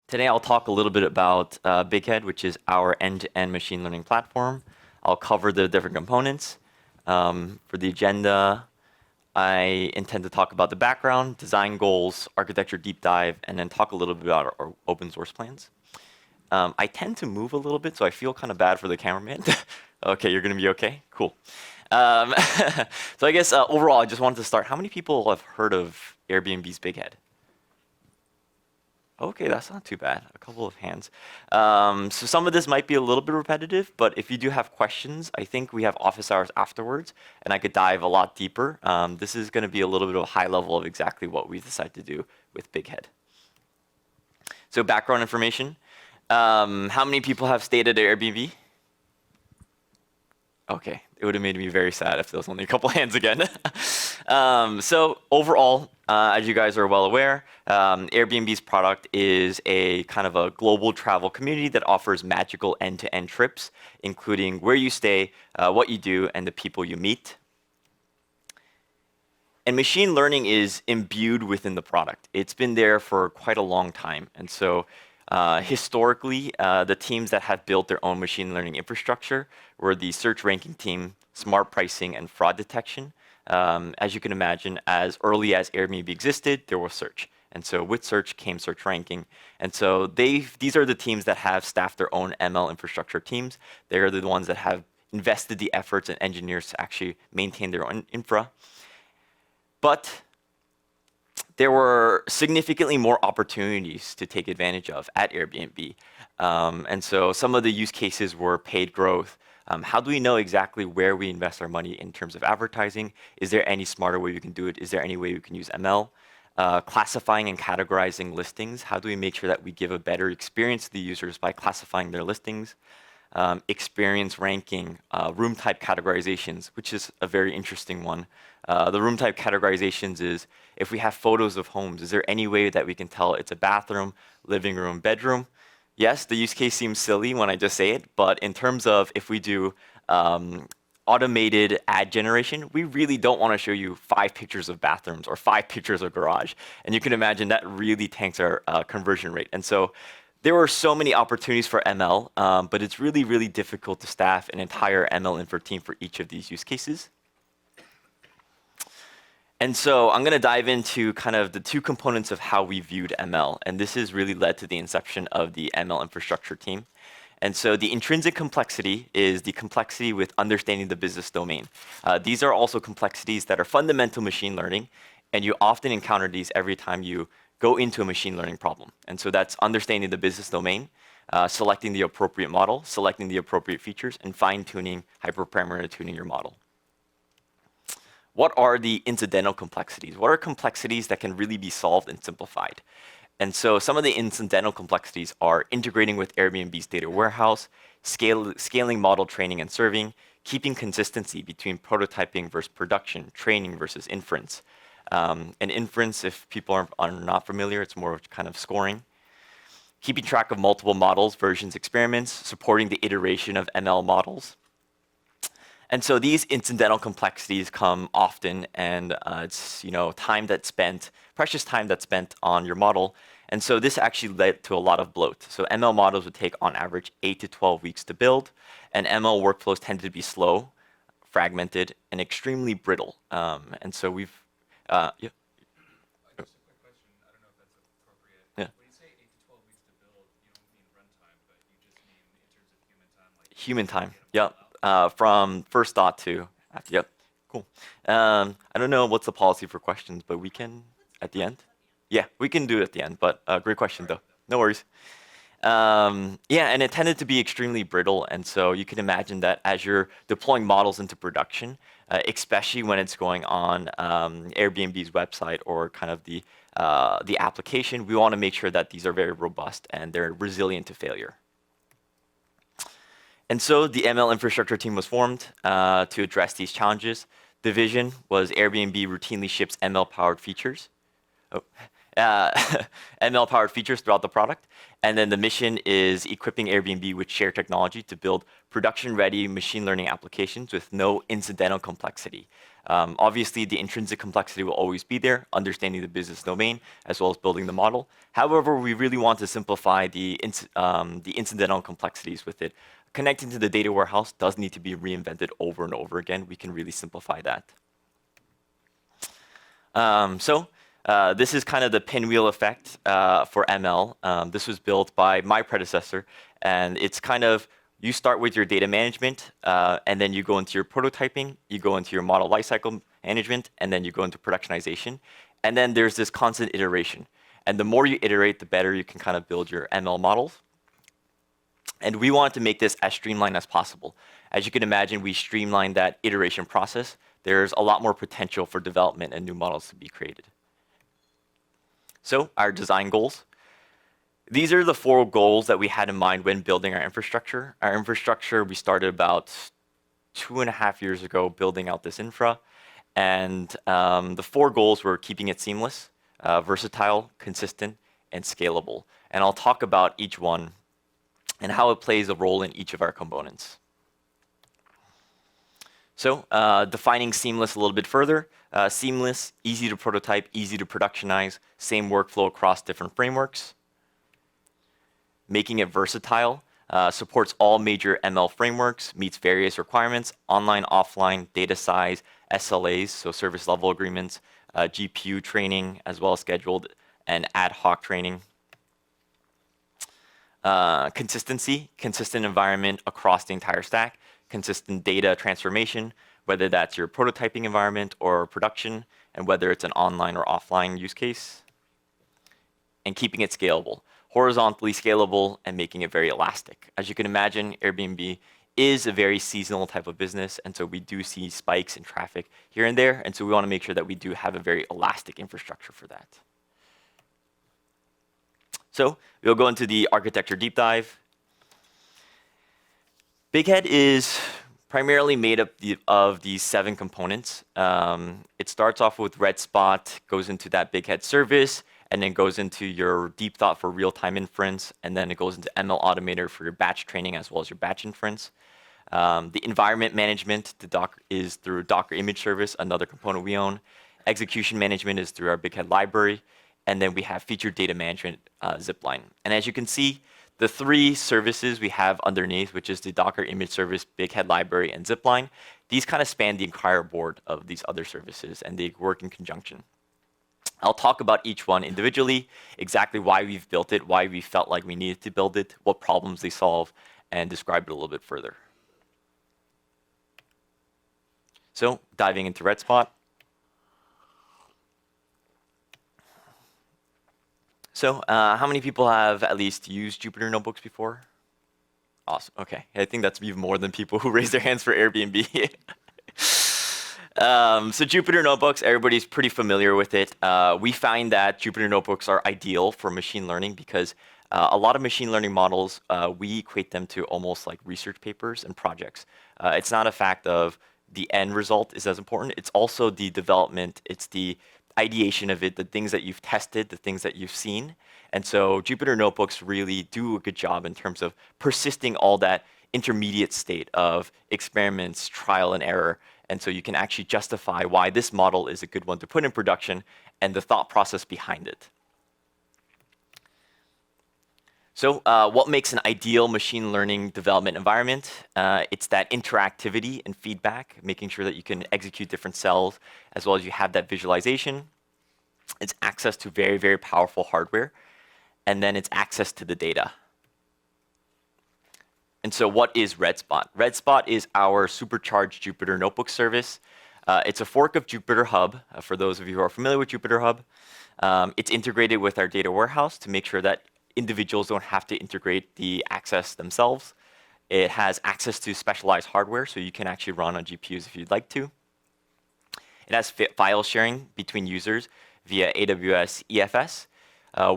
Today I'll talk a little bit about Bighead, which is our end-to-end machine learning platform. I'll cover the different components. For the agenda, I intend to talk about the background, design goals, architecture deep dive, and then talk a little bit about our open source plans. I tend to move a little bit, so I feel kind of bad for the cameraman. Okay, you're going to be okay? Cool. Um, so I guess overall, I just wanted to start. How many people have heard of Airbnb's Bighead? Okay, that's not too bad. A couple of hands. So some of this might be a little bit repetitive, but if you do have questions, I think we have office hours afterwards, and I could dive a lot deeper. This is going to be a little bit of a high level of exactly what we decided to do with Bighead. So background information. How many people have stayed at Airbnb? Okay, it would have made me very sad if there was only a couple hands again. So overall, as you guys are well aware, Airbnb's product is a kind of a global travel community that offers magical end-to-end trips, including where you stay, what you do, and the people you meet. And machine learning is imbued within the product. It's been there for quite a long time. And so historically, the teams that have built their own machine learning infrastructure were the search ranking team, smart pricing, and fraud detection. As you can imagine, as early as Airbnb existed, there was search. And so with search came search ranking. And so these are the teams that have staffed their own ML infrastructure teams. They are the ones that have invested the efforts and engineers to actually maintain their own infra. But there were significantly more opportunities to take advantage of at Airbnb. And so some of the use cases were paid growth. How do we know exactly where we invest our money in terms of advertising? Is there any smarter way we can do it? Is there any way we can use ML? Classifying and categorizing listings. How do we make sure that we give a better experience to the users by classifying their listings? Experience ranking, room type categorizations, which is a very interesting one. The room type categorizations is if we have photos of homes, is there any way that we can tell it's a bathroom, living room, bedroom? Yes, the use case seems silly when I just say it, but in terms of if we do automated ad generation, we really don't want to show you 5 pictures of bathrooms or 5 pictures of garage. And you can imagine that really tanks our conversion rate. And so there were so many opportunities for ML, but it's really, really difficult to staff an entire ML infra team for each of these use cases. And so I'm going to dive into kind of the 2 components of how we viewed ML. And this has really led to the inception of the ML infrastructure team. And so the intrinsic complexity is the complexity with understanding the business domain. These are also complexities that are fundamental machine learning, and you often encounter these every time you go into a machine learning problem. And so that's understanding the business domain, selecting the appropriate model, selecting the appropriate features, and fine-tuning, hyperparameter tuning your model. What are the incidental complexities? What are complexities that can really be solved and simplified? And so some of the incidental complexities are integrating with Airbnb's data warehouse, scaling model training and serving, keeping consistency between prototyping versus production, training versus inference. And inference, if people are not familiar, it's more of kind of scoring. Keeping track of multiple models, versions, experiments, supporting the iteration of ML models. And so these incidental complexities come often, and it's time that's spent, precious time that's spent on your model. And so this actually led to a lot of bloat. So ML models would take on average 8 to 12 weeks to build, and ML workflows tended to be slow, fragmented, and extremely brittle. And so we've yeah. Just a quick question. I don't know if that's appropriate. Yeah. When you say 8 to 12 weeks to build, you don't mean runtime, but you just mean in terms of human time, like Human time. Yep. From first thought to after. Yep. Cool. I don't know what's the policy for questions, but we can at the end. Yeah, we can do it at the end. But great question though. No worries. Yeah, and it tended to be extremely brittle, and so you can imagine that as you're deploying models into production, especially when it's going on Airbnb's website or kind of the application, we want to make sure that these are very robust and they're resilient to failure. And so the ML infrastructure team was formed to address these challenges. The vision was Airbnb routinely ships ML-powered features. Oh. uh, ML-powered features throughout the product. And then the mission is equipping Airbnb with shared technology to build production-ready machine learning applications with no incidental complexity. Obviously, the intrinsic complexity will always be there, understanding the business domain, as well as building the model. However, we really want to simplify the incidental complexities with it. Connecting to the data warehouse does need to be reinvented over and over again. We can really simplify that. This is kind of the pinwheel effect for ML. This was built by my predecessor, and it's kind of you start with your data management, and then you go into your prototyping, you go into your model lifecycle management, and then you go into productionization. And then there's this constant iteration. And the more you iterate, the better you can kind of build your ML models. And we want to make this as streamlined as possible. As you can imagine, we streamlined that iteration process. There's a lot more potential for development and new models to be created. So our design goals. These are the 4 goals that we had in mind when building our infrastructure. Our infrastructure, we started about 2.5 years ago building out this infra. And the 4 goals were keeping it seamless, versatile, consistent, and scalable. And I'll talk about each one and how it plays a role in each of our components. So defining seamless a little bit further. Seamless, easy to prototype, easy to productionize, same workflow across different frameworks. Making it versatile, supports all major ML frameworks, meets various requirements, online, offline, data size, SLAs, so service level agreements, GPU training, as well as scheduled and ad hoc training. Consistency, consistent environment across the entire stack, consistent data transformation, whether that's your prototyping environment or production, and whether it's an online or offline use case. And keeping it scalable, horizontally scalable and making it very elastic. As you can imagine, Airbnb is a very seasonal type of business, and so we do see spikes in traffic here and there, and so we want to make sure that we do have a very elastic infrastructure for that. So we'll go into the architecture deep dive. Bighead is primarily made up of these 7 components. It starts off with red spot, goes into that Bighead service, and then goes into your deep thought for real-time inference, and then it goes into ML Automator for your batch training as well as your batch inference. The environment management is through Docker image service, another component we own. Execution management is through our Bighead library, and then we have featured data management zipline. And as you can see, the 3 services we have underneath, which is the Docker image service, Bighead library, and zipline, these kind of span the entire board of these other services, and they work in conjunction. I'll talk about each one individually, exactly why we've built it, why we felt like we needed to build it, what problems they solve, and describe it a little bit further. So diving into red spot. So how many people have at least used Jupyter Notebooks before? Awesome. Okay. I think that's even more than people who raise their hands for Airbnb. So Jupyter Notebooks, everybody's pretty familiar with it. We find that Jupyter Notebooks are ideal for machine learning because a lot of machine learning models, we equate them to almost like research papers and projects. It's not a fact of the end result is as important. It's also the development. It's the ideation of it, the things that you've tested, the things that you've seen. And so Jupyter Notebooks really do a good job in terms of persisting all that intermediate state of experiments, trial and error. And so you can actually justify why this model is a good one to put in production and the thought process behind it. So what makes an ideal machine learning development environment? It's that interactivity and feedback, making sure that you can execute different cells, as well as you have that visualization. It's access to very, very powerful hardware. And then it's access to the data. And so what is RedSpot? RedSpot is our supercharged Jupyter Notebook service. It's a fork of Jupyter Hub, for those of you who are familiar with Jupyter Hub. It's integrated with our data warehouse to make sure that individuals don't have to integrate the access themselves. It has access to specialized hardware, so you can actually run on GPUs if you'd like to. It has file sharing between users via AWS EFS.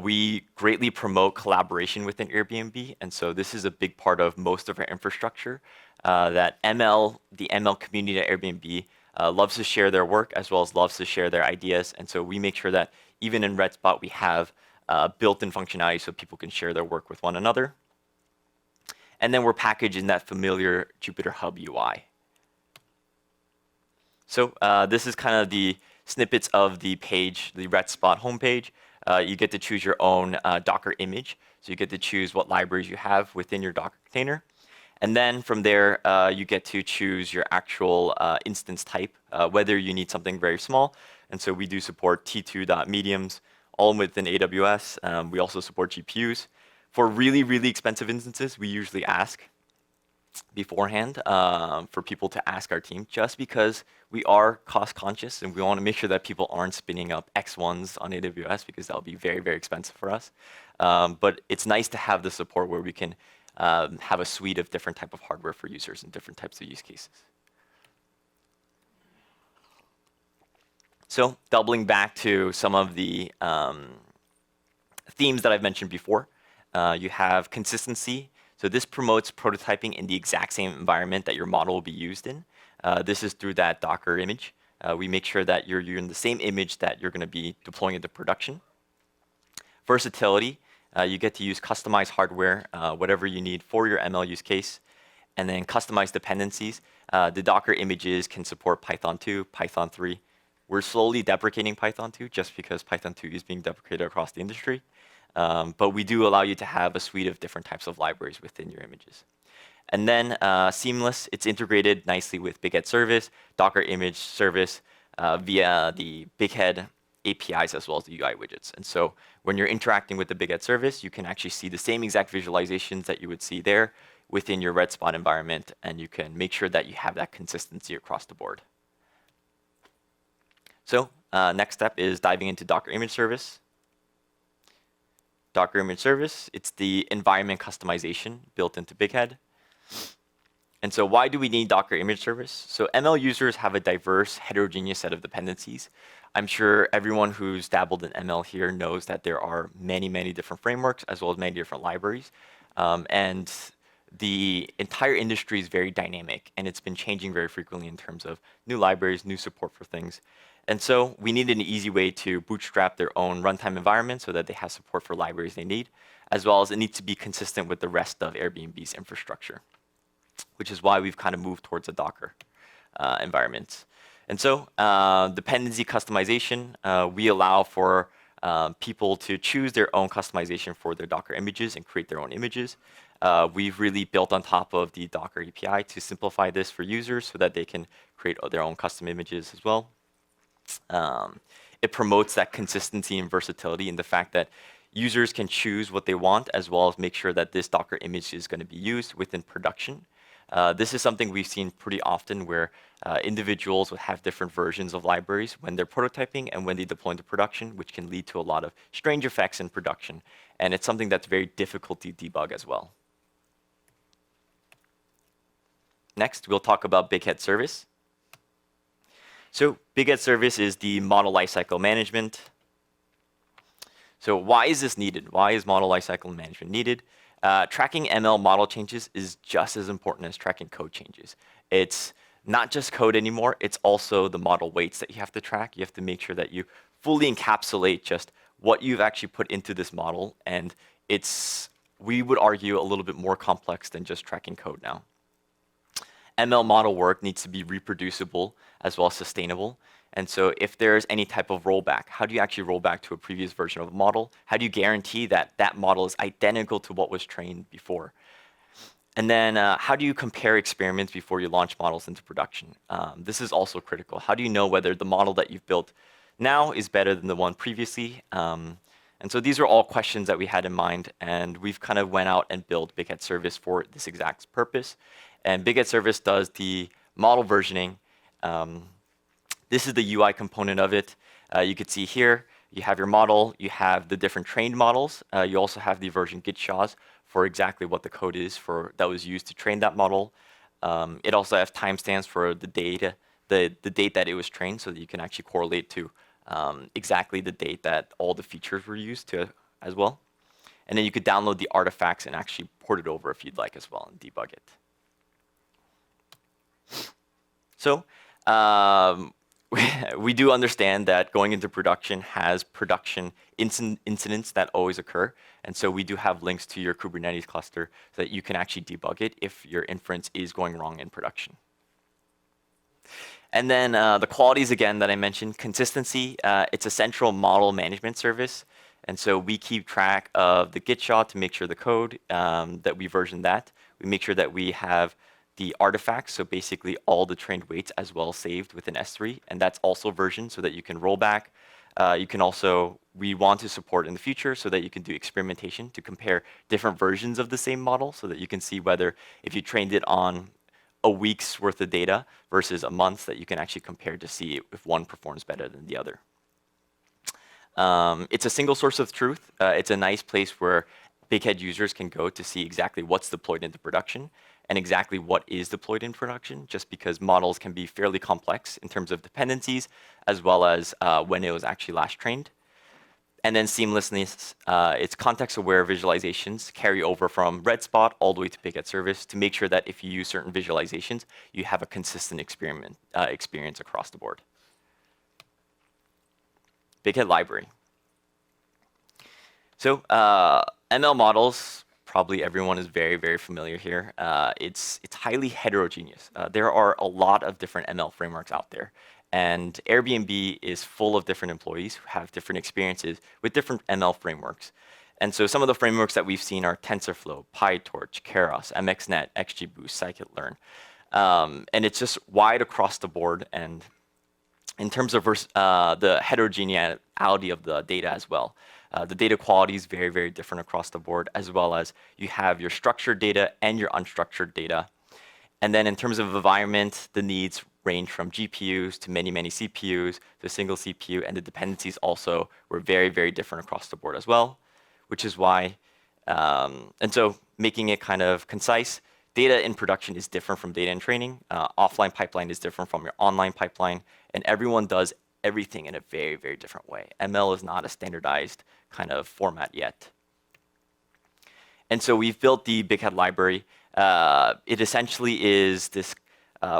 We greatly promote collaboration within Airbnb, and so this is a big part of most of our infrastructure. The ML community at Airbnb loves to share their work as well as loves to share their ideas, and so we make sure that even in Redspot, we have built-in functionality so people can share their work with one another. And then we're packaged in that familiar Jupyter Hub UI. So this is kind of the snippets of the page, the Redspot homepage. You get to choose your own Docker image. So you get to choose what libraries you have within your Docker container. And then from there, you get to choose your actual instance type, whether you need something very small. And so we do support T2.mediums, all within AWS. We also support GPUs. For really, really expensive instances, we usually ask beforehand for people to ask our team, just because we are cost conscious and we want to make sure that people aren't spinning up X1s on AWS, because that'll be very, very expensive for us. But it's nice to have the support where we can have a suite of different type of hardware for users and different types of use cases. So doubling back to some of the themes that I've mentioned before, you have consistency. So this promotes prototyping in the exact same environment that your model will be used in. This is through that Docker image. We make sure that you're in the same image that you're going to be deploying into production. Versatility, you get to use customized hardware, whatever you need for your ML use case. And then customized dependencies. The Docker images can support Python 2, Python 3. We're slowly deprecating Python 2 just because Python 2 is being deprecated across the industry. But we do allow you to have a suite of different types of libraries within your images. And then seamless, it's integrated nicely with Bighead service, Docker image service via the Bighead APIs as well as the UI widgets. And so when you're interacting with the Bighead service, you can actually see the same exact visualizations that you would see there within your Redspot environment, and you can make sure that you have that consistency across the board. So next step is diving into Docker image service. Docker image service, it's the environment customization built into Bighead. And so why do we need Docker image service? So ML users have a diverse, heterogeneous set of dependencies. I'm sure everyone who's dabbled in ML here knows that there are many, many different frameworks as well as many different libraries. And the entire industry is very dynamic, and it's been changing very frequently in terms of new libraries, new support for things. And so we needed an easy way to bootstrap their own runtime environment so that they have support for libraries they need, as well as it needs to be consistent with the rest of Airbnb's infrastructure, which is why we've kind of moved towards a Docker environment. And so dependency customization, we allow for people to choose their own customization for their Docker images and create their own images. We've really built on top of the Docker API to simplify this for users so that they can create their own custom images as well. It promotes that consistency and versatility in the fact that users can choose what they want, as well as make sure that this Docker image is going to be used within production. This is something we've seen pretty often where individuals would have different versions of libraries when they're prototyping and when they deploy into production, which can lead to a lot of strange effects in production. And it's something that's very difficult to debug as well. Next, we'll talk about Bighead service. So Bighead service is the model lifecycle management. So why is this needed? Why is model lifecycle management needed? Tracking ML model changes is just as important as tracking code changes. It's not just code anymore, it's also the model weights that you have to track. You have to make sure that you fully encapsulate just what you've actually put into this model. And it's, we would argue, a little bit more complex than just tracking code now. ML model work needs to be reproducible as well as sustainable. And so if there's any type of rollback, how do you actually roll back to a previous version of a model? How do you guarantee that that model is identical to what was trained before? And then how do you compare experiments before you launch models into production? This is also critical. How do you know whether the model that you've built now is better than the one previously? And so these are all questions that we had in mind, and we've kind of went out and built Bighead service for this exact purpose. And Bighead service does the model versioning. This is the UI component of it. You could see here, you have your model, you have the different trained models. You also have the version git SHAs for exactly what the code is for that was used to train that model. It also has timestamps for the data, the date that it was trained, so that you can actually correlate to exactly the date that all the features were used to as well. And then you could download the artifacts and actually port it over if you'd like as well and debug it. So we do understand that going into production has production incidents that always occur. And so we do have links to your Kubernetes cluster so that you can actually debug it if your inference is going wrong in production. And then the qualities again that I mentioned, consistency, it's a central model management service. And so we keep track of the Git shot to make sure the code that we version that. We make sure that we have the artifacts, so basically all the trained weights as well saved within S3, and that's also versioned so that you can roll back. You can also, we want to support in the future so that you can do experimentation to compare different versions of the same model so that you can see whether if you trained it on a week's worth of data versus a month that you can actually compare to see if one performs better than the other. It's a single source of truth. It's a nice place where Bighead users can go to see exactly what's deployed into production and exactly what is deployed in production, just because models can be fairly complex in terms of dependencies, as well as when it was actually last trained. And then seamlessness, it's context-aware visualizations carry over from red spot all the way to Bighead service to make sure that if you use certain visualizations, you have a consistent experience across the board. Bighead library. So ML models, probably everyone is very, very familiar here. It's highly heterogeneous. There are a lot of different ML frameworks out there. And Airbnb is full of different employees who have different experiences with different ML frameworks. And so some of the frameworks that we've seen are TensorFlow, PyTorch, Keras, MXNet, XGBoost, scikit-learn. And it's just wide across the board. And in terms of the heterogeneity of the data as well. The data quality is very, very different across the board, as well as you have your structured data and your unstructured data. And then in terms of environment, the needs range from GPUs to many, many CPUs to a single CPU, and the dependencies also were very, very different across the board as well, which is why, and so making it kind of concise, data in production is different from data in training. Offline pipeline is different from your online pipeline, and everyone does everything in a very, very different way. ML is not a standardized kind of format yet. And so we've built the Bighead library. It essentially is this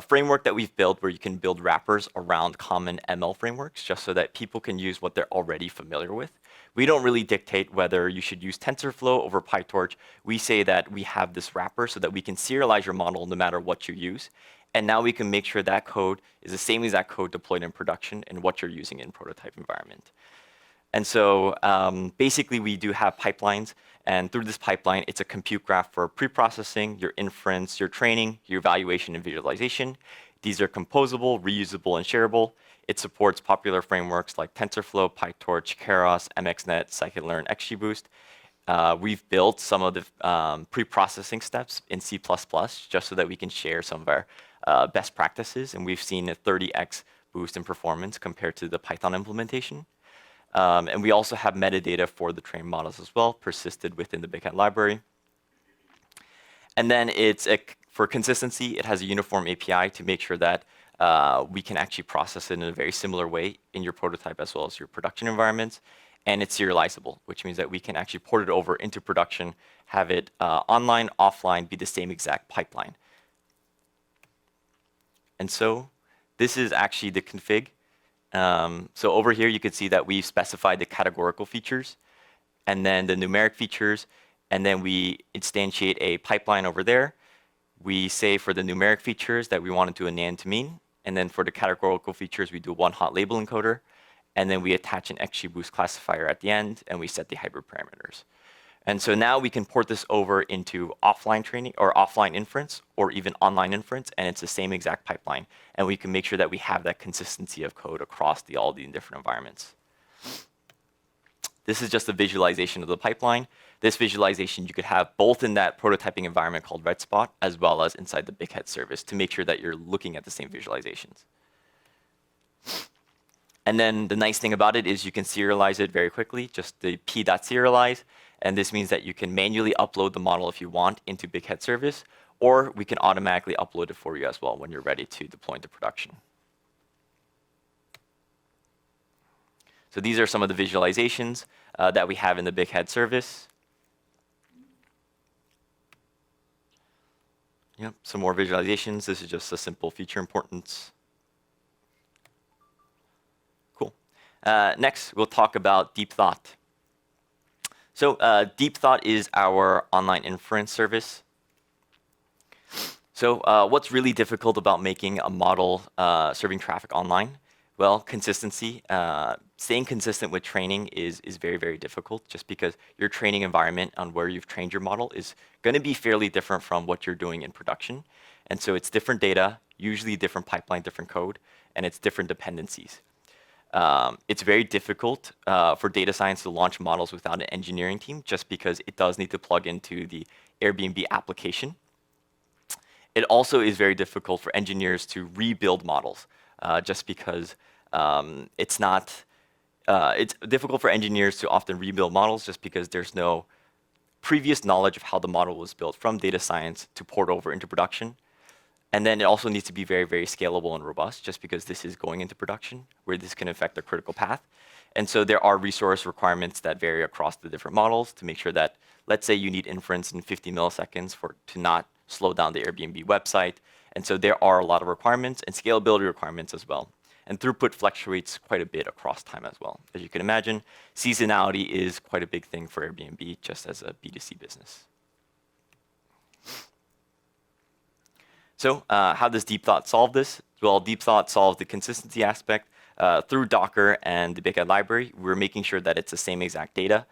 framework that we've built where you can build wrappers around common ML frameworks just so that people can use what they're already familiar with. We don't really dictate whether you should use TensorFlow over PyTorch. We say that we have this wrapper so that we can serialize your model no matter what you use. And now we can make sure that code is the same exact code deployed in production and what you're using in prototype environment. And so basically we do have pipelines, and through this pipeline, it's a compute graph for pre-processing, your inference, your training, your evaluation and visualization. These are composable, reusable, and shareable. It supports popular frameworks like TensorFlow, PyTorch, Keras, MXNet, scikit-learn, XGBoost. We've built some of the pre-processing steps in C++ just so that we can share some of our best practices, and we've seen a 30x boost in performance compared to the Python implementation. And we also have metadata for the trained models as well, persisted within the Bighead library. And then for consistency, it has a uniform API to make sure that we can actually process it in a very similar way in your prototype as well as your production environments. And it's serializable, which means that we can actually port it over into production, have it online, offline, be the same exact pipeline. And so this is actually the config. So over here, you can see that we've specified the categorical features and then the numeric features, and then we instantiate a pipeline over there. We say for the numeric features that we want to do a nan to mean, and then for the categorical features, we do one hot label encoder, and then we attach an XGBoost classifier at the end, and we set the hybrid parameters. And so now we can port this over into offline training or offline inference or even online inference, and it's the same exact pipeline. And we can make sure that we have that consistency of code across all the different environments. This is just a visualization of the pipeline. This visualization you could have both in that prototyping environment called Red Spot as well as inside the Bighead service to make sure that you're looking at the same visualizations. And then the nice thing about it is you can serialize it very quickly, just the p.serialize. And this means that you can manually upload the model if you want into Bighead service, or we can automatically upload it for you as well when you're ready to deploy into production. So these are some of the visualizations that we have in the Bighead service. Yep, some more visualizations. This is just a simple feature importance. Next, we'll talk about Deep Thought. So Deep Thought is our online inference service. So what's really difficult about making a model serving traffic online? Well, consistency. Staying consistent with training is very, very difficult just because your training environment on where you've trained your model is going to be fairly different from what you're doing in production. And so it's different data, usually different pipeline, different code, and it's different dependencies. It's very difficult for data science to launch models without an engineering team just because it does need to plug into the Airbnb application. It also is very difficult for engineers to rebuild models just because it's difficult for engineers to often rebuild models just because there's no previous knowledge of how the model was built from data science to port over into production. And then it also needs to be very, very scalable and robust just because this is going into production where this can affect the critical path. And so there are resource requirements that vary across the different models to make sure that, let's say you need inference in 50 milliseconds to not slow down the Airbnb website. And so there are a lot of requirements and scalability requirements as well. And throughput fluctuates quite a bit across time as well. As you can imagine, seasonality is quite a big thing for Airbnb just as a B2C business. So how does Deep Thought solve this? Well, Deep Thought solves the consistency aspect through Docker and the Bighead library. We're making sure that it's the same exact data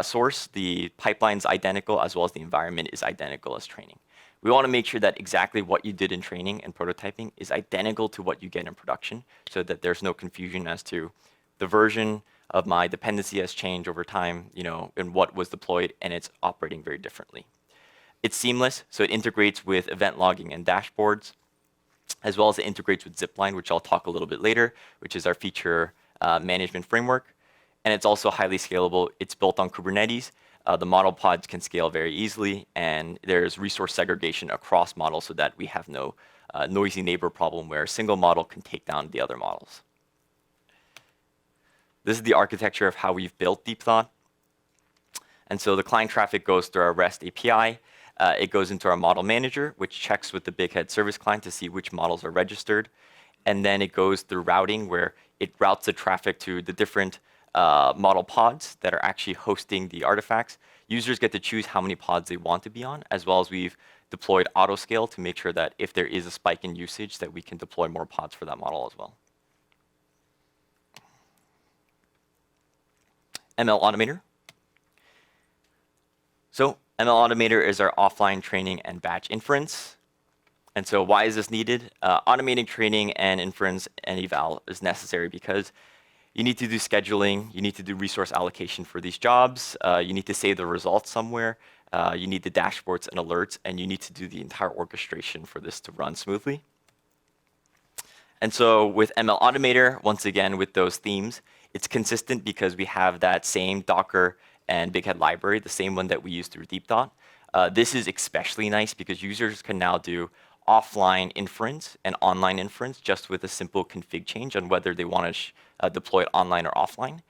source. The pipeline's identical as well as the environment is identical as training. We want to make sure that exactly what you did in training and prototyping is identical to what you get in production so that there's no confusion as to the version of my dependency has changed over time, and what was deployed, and it's operating very differently. It's seamless, so it integrates with event logging and dashboards, as well as it integrates with Zipline, which I'll talk a little bit later, which is our feature management framework. And it's also highly scalable. It's built on Kubernetes. The model pods can scale very easily, and there's resource segregation across models so that we have no noisy neighbor problem where a single model can take down the other models. This is the architecture of how we've built Deep Thought. And so the client traffic goes through our REST API. It goes into our model manager, which checks with the Bighead service client to see which models are registered. And then it goes through routing, where it routes the traffic to the different model pods that are actually hosting the artifacts. Users get to choose how many pods they want to be on, as well as we've deployed autoscale to make sure that if there is a spike in usage, that we can deploy more pods for that model as well. ML Automator. So ML Automator is our offline training and batch inference. And so why is this needed? Automating training and inference and eval is necessary because you need to do scheduling, you need to do resource allocation for these jobs, you need to save the results somewhere, you need the dashboards and alerts, and you need to do the entire orchestration for this to run smoothly. And so with ML Automator, once again, with those themes, it's consistent because we have that same Docker and Bighead library, the same one that we use through Deep Thought. This is especially nice because users can now do offline inference and online inference just with a simple config change on whether they want to deploy it online or offline.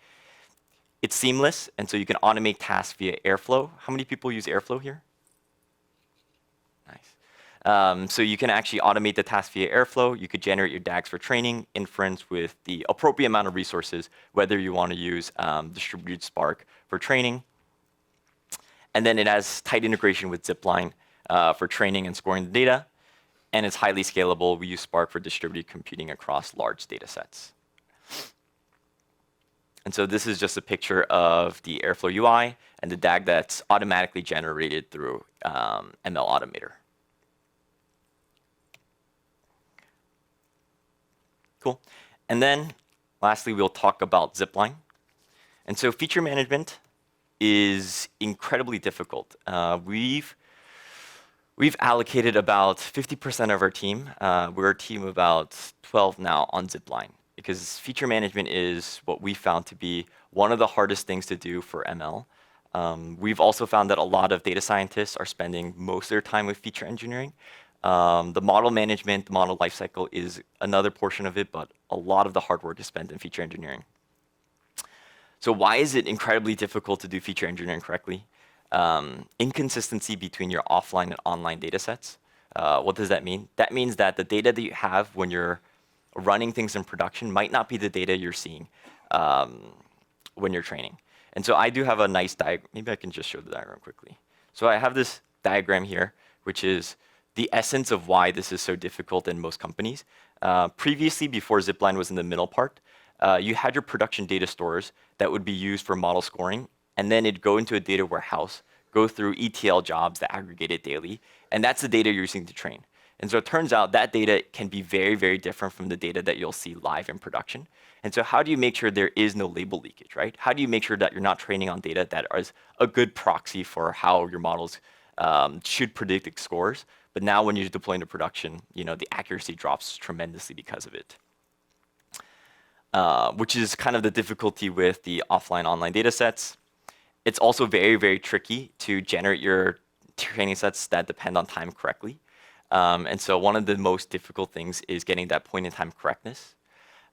It's seamless, and so you can automate tasks via Airflow. How many people use Airflow here? Nice. So you can actually automate the task via Airflow. You could generate your DAGs for training, inference with the appropriate amount of resources, whether you want to use distributed Spark for training. And then it has tight integration with Zipline for training and scoring the data. And it's highly scalable. We use Spark for distributed computing across large data sets. And so this is just a picture of the Airflow UI and the DAG that's automatically generated through ML Automator. Cool. And then lastly, we'll talk about Zipline. And so feature management is incredibly difficult. We've allocated about 50% of our team. We're a team of about 12 now on Zipline because feature management is what we found to be one of the hardest things to do for ML. We've also found that a lot of data scientists are spending most of their time with feature engineering. The model management, the model lifecycle is another portion of it, but a lot of the hard work is spent in feature engineering. So why is it incredibly difficult to do feature engineering correctly? Inconsistency between your offline and online data sets. What does that mean? That means that the data that you have when you're running things in production might not be the data you're seeing when you're training. And so I do have a nice diagram. Maybe I can just show the diagram quickly. So I have this diagram here, which is the essence of why this is so difficult in most companies. Previously, before Zipline was in the middle part, you had your production data stores that would be used for model scoring, and then it'd go into a data warehouse, go through ETL jobs that aggregate it daily, and that's the data you're using to train. And so it turns out that data can be very, very different from the data that you'll see live in production. And so how do you make sure there is no label leakage, right? How do you make sure that you're not training on data that is a good proxy for how your models should predict its scores? But now when you deploy into production, the accuracy drops tremendously because of it. Which is kind of the difficulty with the offline online data sets. It's also very, very tricky to generate your training sets that depend on time correctly. And so one of the most difficult things is getting that point in time correctness.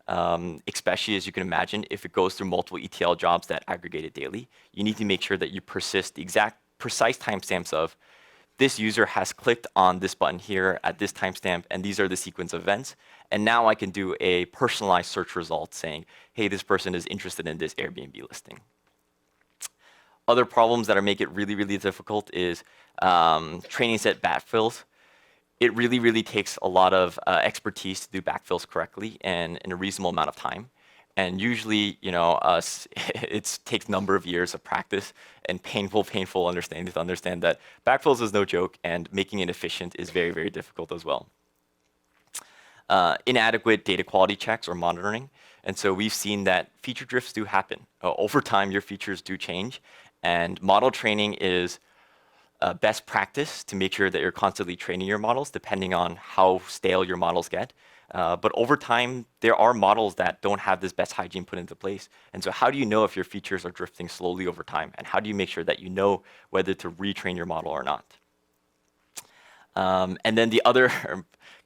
Especially as you can imagine, if it goes through multiple ETL jobs that aggregate it daily, you need to make sure that you persist the exact precise timestamps of this user has clicked on this button here at this timestamp, and these are the sequence of events. And now I can do a personalized search result saying, hey, this person is interested in this Airbnb listing. Other problems that make it really, really difficult is training set backfills. It really, really takes a lot of expertise to do backfills correctly and in a reasonable amount of time. And usually, it takes a number of years of practice and painful understanding to understand that backfills is no joke, and making it efficient is very, very difficult as well. Inadequate data quality checks or monitoring. And so we've seen that feature drifts do happen. Over time, your features do change, and model training is best practice to make sure that you're constantly training your models depending on how stale your models get. But over time, there are models that don't have this best hygiene put into place. And so how do you know if your features are drifting slowly over time? And how do you make sure that you know whether to retrain your model or not? And then the other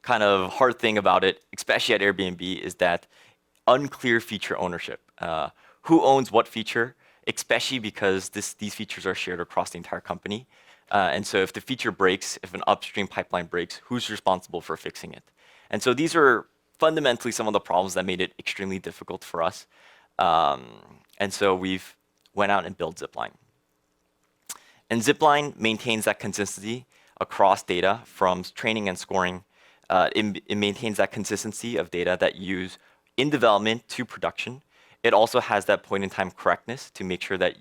kind of hard thing about it, especially at Airbnb, is that unclear feature ownership. Who owns what feature, especially because these features are shared across the entire company. And so if the feature breaks, if an upstream pipeline breaks, who's responsible for fixing it? And so these are fundamentally some of the problems that made it extremely difficult for us. And so we've went out and built Zipline. And Zipline maintains that consistency across data from training and scoring. It maintains that consistency of data that you use in development to production. It also has that point-in-time correctness to make sure that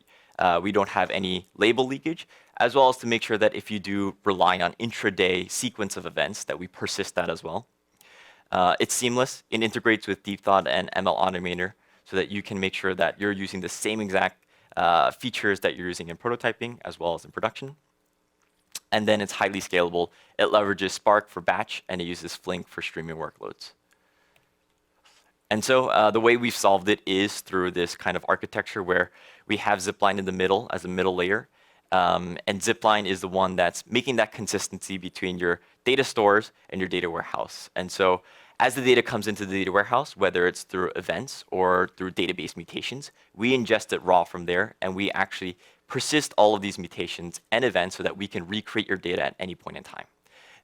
we don't have any label leakage, as well as to make sure that if you do rely on intraday sequence of events, that we persist that as well. It's seamless. It integrates with Deep Thought and ML Automator so that you can make sure that you're using the same exact features that you're using in prototyping as well as in production. And then it's highly scalable. It leverages Spark for batch, and it uses Flink for streaming workloads. And so the way we've solved it is through this kind of architecture where we have Zipline in the middle as a middle layer. And Zipline is the one that's making that consistency between your data stores and your data warehouse. And so as the data comes into the data warehouse, whether it's through events or through database mutations, we ingest it raw from there, and we actually persist all of these mutations and events so that we can recreate your data at any point in time.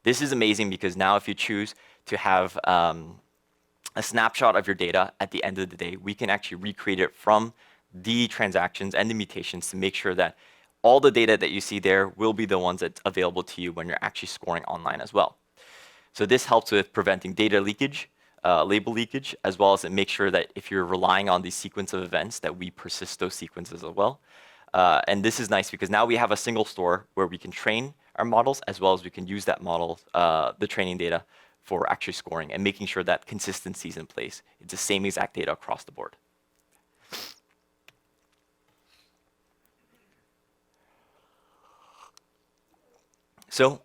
This is amazing because now if you choose to have a snapshot of your data at the end of the day, we can actually recreate it from the transactions and the mutations to make sure that all the data that you see there will be the ones that's available to you when you're actually scoring online as well. So this helps with preventing data leakage, label leakage, as well as it makes sure that if you're relying on these sequence of events, that we persist those sequences as well. And this is nice because now we have a single store where we can train our models, as well as we can use that model, the training data, for actually scoring and making sure that consistency is in place. It's the same exact data across the board. So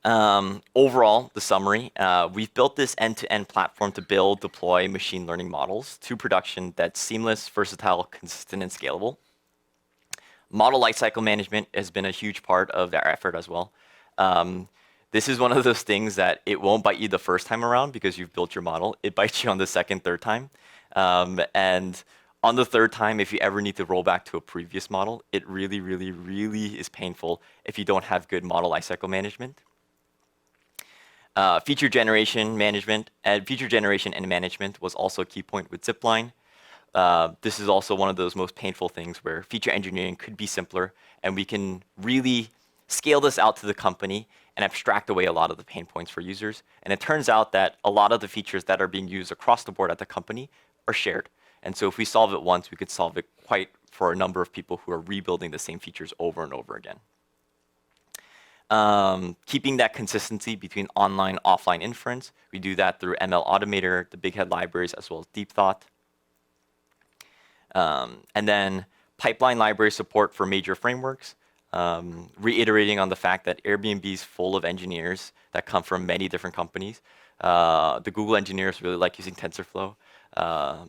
overall, the summary, we've built this end-to-end platform to build, deploy machine learning models to production that's seamless, versatile, consistent, and scalable. Model lifecycle management has been a huge part of our effort as well. This is one of those things that it won't bite you the first time around because you've built your model. It bites you on the second, third time. And on the third time, if you ever need to roll back to a previous model, it really, really, really is painful if you don't have good model lifecycle management. Feature generation and management was also a key point with Zipline. this is also one of those most painful things where feature engineering could be simpler, and we can really scale this out to the company and abstract away a lot of the pain points for users. And it turns out that a lot of the features that are being used across the board at the company are shared. And so if we solve it once, we could solve it quite for a number of people who are rebuilding the same features over and over again. Keeping that consistency between online, offline inference, we do that through ML Automator, the Bighead libraries, as well as Deep Thought. And then pipeline library support for major frameworks, reiterating on the fact that Airbnb is full of engineers that come from many different companies. The Google engineers really like using TensorFlow.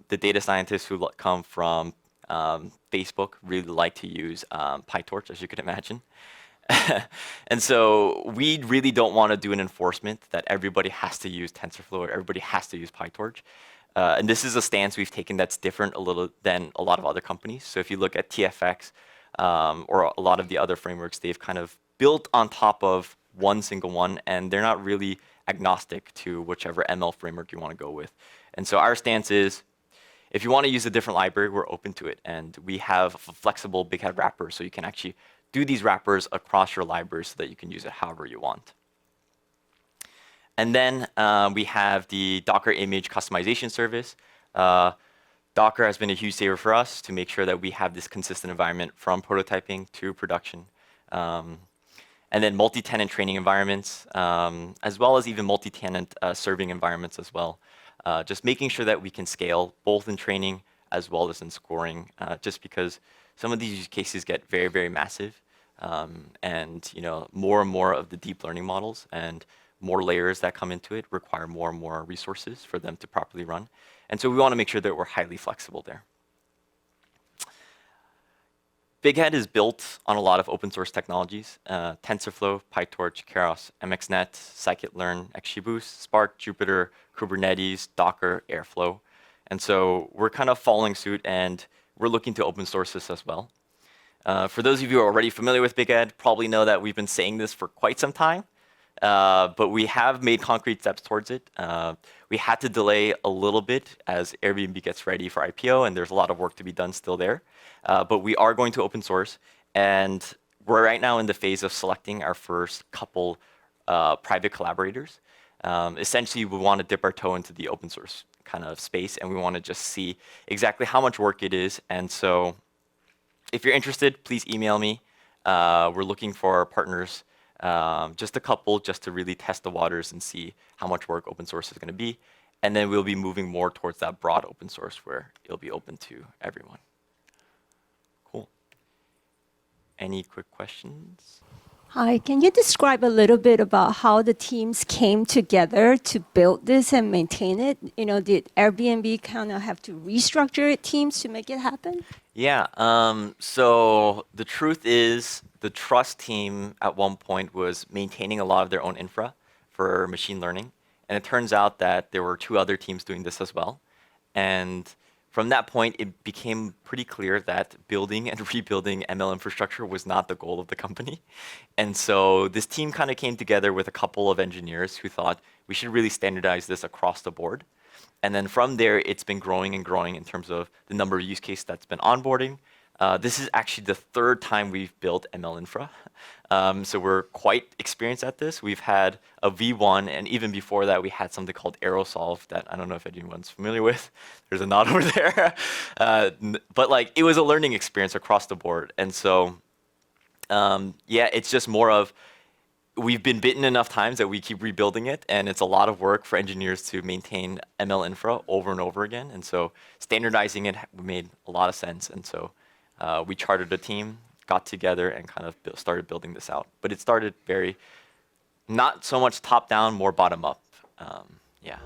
The data scientists who come from Facebook really like to use PyTorch, as you can imagine. And so we really don't want to do an enforcement that everybody has to use TensorFlow or everybody has to use PyTorch. And this is a stance we've taken that's different a little than a lot of other companies. So if you look at TFX or a lot of the other frameworks, they've kind of built on top of one single one, and they're not really agnostic to whichever ML framework you want to go with. And so our stance is, if you want to use a different library, we're open to it. And we have a flexible Bighead wrapper, so you can actually do these wrappers across your library so that you can use it however you want. And then we have the Docker image customization service. Docker has been a huge saver for us to make sure that we have this consistent environment from prototyping to production. And then multi-tenant training environments, as well as even multi-tenant serving environments as well. Just making sure that we can scale both in training as well as in scoring, just because some of these use cases get very, very massive. And more and more of the deep learning models and more layers that come into it require more and more resources for them to properly run. And so we want to make sure that we're highly flexible there. Bighead is built on a lot of open source technologies, TensorFlow, PyTorch, Keras, MXNet, scikit-learn, XGBoost, Spark, Jupyter, Kubernetes, Docker, Airflow. And so we're kind of following suit, and we're looking to open source this as well. For those of you who are already familiar with Bighead, probably know that we've been saying this for quite some time, but we have made concrete steps towards it. We had to delay a little bit as Airbnb gets ready for IPO, and there's a lot of work to be done still there. But we are going to open source, and we're right now in the phase of selecting our first couple private collaborators. Essentially, we want to dip our toe into the open source kind of space, and we want to just see exactly how much work it is. And so if you're interested, please email me. We're looking for partners, just a couple, just to really test the waters and see how much work open source is going to be. And then we'll be moving more towards that broad open source where it'll be open to everyone. Cool. Any quick questions? Hi, can you describe a little bit about how the teams came together to build this and maintain it? Did Airbnb kind of have to restructure teams to make it happen? Yeah, so the truth is the trust team at one point was maintaining a lot of their own infra for machine learning. And it turns out that there were two other teams doing this as well. And from that point, it became pretty clear that building and rebuilding ML infrastructure was not the goal of the company. And so this team kind of came together with a couple of engineers who thought we should really standardize this across the board. And then from there, it's been growing and growing in terms of the number of use cases that's been onboarding. This is actually the third time we've built ML infra. So we're quite experienced at this. We've had a V1, and even before that, we had something called Aerosolve that I don't know if anyone's familiar with. There's a nod over there. But it was a learning experience across the board. And so, yeah, it's just more of, we've been bitten enough times that we keep rebuilding it, and it's a lot of work for engineers to maintain ML infra over and over again. And so standardizing it made a lot of sense. And so we chartered a team, got together, and kind of started building this out. But it started not so much top down, more bottom up. Yeah.